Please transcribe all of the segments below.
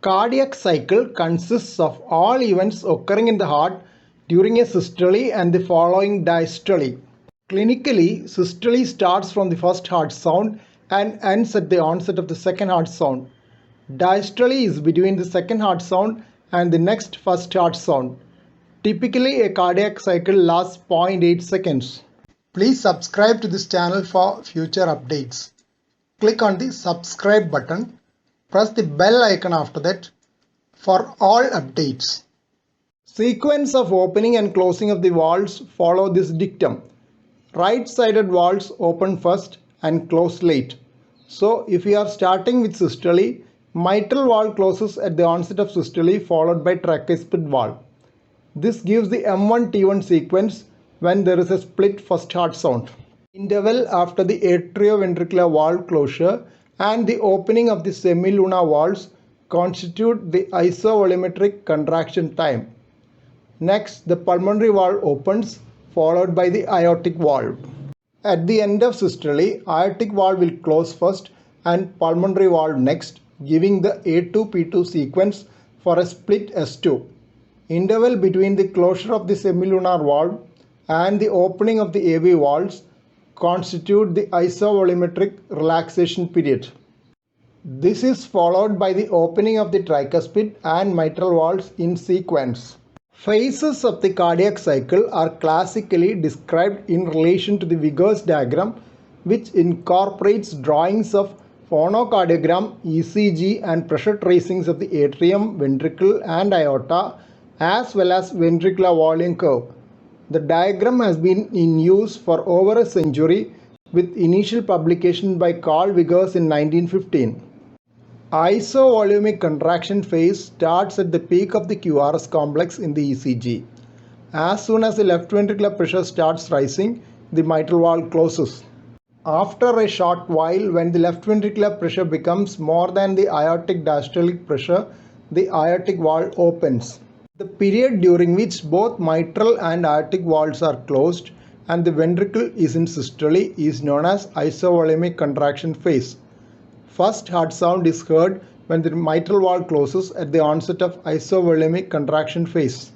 Cardiac cycle consists of all events occurring in the heart during a systole and the following diastole. Clinically, systole starts from the first heart sound and ends at the onset of the second heart sound. Diastole is between the second heart sound and the next first heart sound. Typically, a cardiac cycle lasts 0.8 seconds. Please subscribe to this channel for future updates. Click on the subscribe button. Press the bell icon after that for all updates. Sequence of opening and closing of the valves follow this dictum. Right-sided valves open first and close late. So if we are starting with systole, mitral valve closes at the onset of systole followed by tricuspid valve. This gives the M1-T1 sequence when there is a split first heart sound. Interval after the atrioventricular valve closure and the opening of the semilunar valves constitute the isovolumetric contraction time. Next, the pulmonary valve opens followed by the aortic valve. At the end of systole, aortic valve will close first and pulmonary valve next, giving the A2P2 sequence for a split S2. Interval between the closure of the semilunar valve and the opening of the AV valves constitute the isovolumetric relaxation period. This is followed by the opening of the tricuspid and mitral valves in sequence. Phases of the cardiac cycle are classically described in relation to the Vickers diagram, which incorporates drawings of phonocardiogram, ECG and pressure tracings of the atrium, ventricle and aorta, as well as ventricular volume curve. The diagram has been in use for over a century, with initial publication by Carl Vickers in 1915. Isovolumic contraction phase starts at the peak of the QRS complex in the ECG. As soon as the left ventricular pressure starts rising, the mitral valve closes. After a short while, when the left ventricular pressure becomes more than the aortic diastolic pressure, the aortic valve opens. The period during which both mitral and aortic valves are closed and the ventricle is in systole is known as isovolumic contraction phase. First heart sound is heard when the mitral valve closes at the onset of isovolumic contraction phase.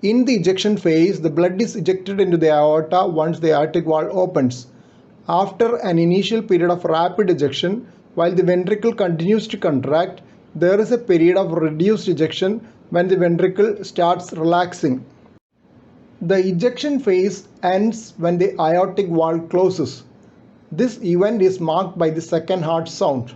In the ejection phase, the blood is ejected into the aorta once the aortic valve opens. After an initial period of rapid ejection, while the ventricle continues to contract, there is a period of reduced ejection when the ventricle starts relaxing. The ejection phase ends when the aortic valve closes. This event is marked by the second heart sound.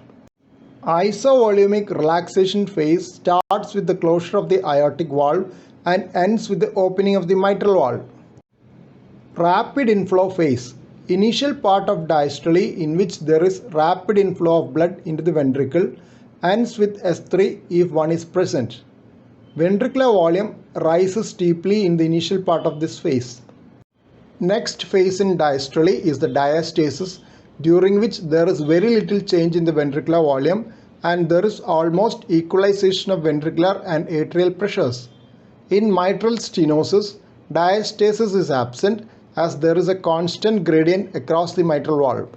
Isovolumic relaxation phase starts with the closure of the aortic valve and ends with the opening of the mitral valve. Rapid inflow phase. Initial part of diastole in which there is rapid inflow of blood into the ventricle ends with S3 if one is present. Ventricular volume rises steeply in the initial part of this phase. Next phase in diastole is the diastasis, during which there is very little change in the ventricular volume and there is almost equalization of ventricular and atrial pressures. In mitral stenosis, diastasis is absent as there is a constant gradient across the mitral valve.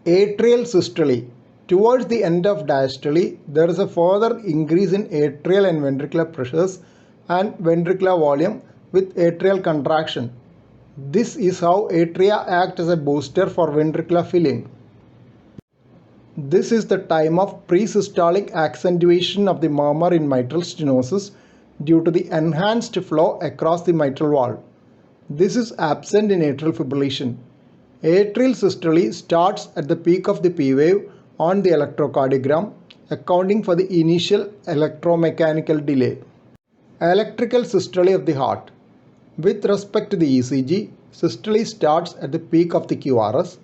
Atrial systole. Towards the end of diastole, there is a further increase in atrial and ventricular pressures and ventricular volume with atrial contraction. This is how atria act as a booster for ventricular filling. This is the time of presystolic accentuation of the murmur in mitral stenosis due to the enhanced flow across the mitral valve. This is absent in atrial fibrillation. Atrial systole starts at the peak of the P wave on the electrocardiogram, accounting for the initial electromechanical delay. Electrical systole of the heart. With respect to the ECG, systole starts at the peak of the QRS,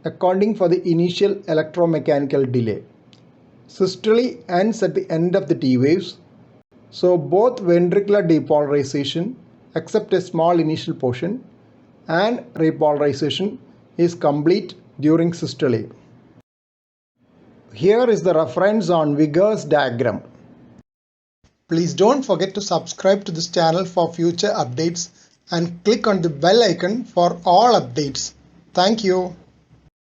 accounting for the initial electromechanical delay. Systole ends at the end of the T waves, so both ventricular depolarization, except a small initial portion, and repolarization is complete during systole. Here is the reference on Vickers diagram. Please don't forget to subscribe to this channel for future updates and click on the bell icon for all updates. Thank you.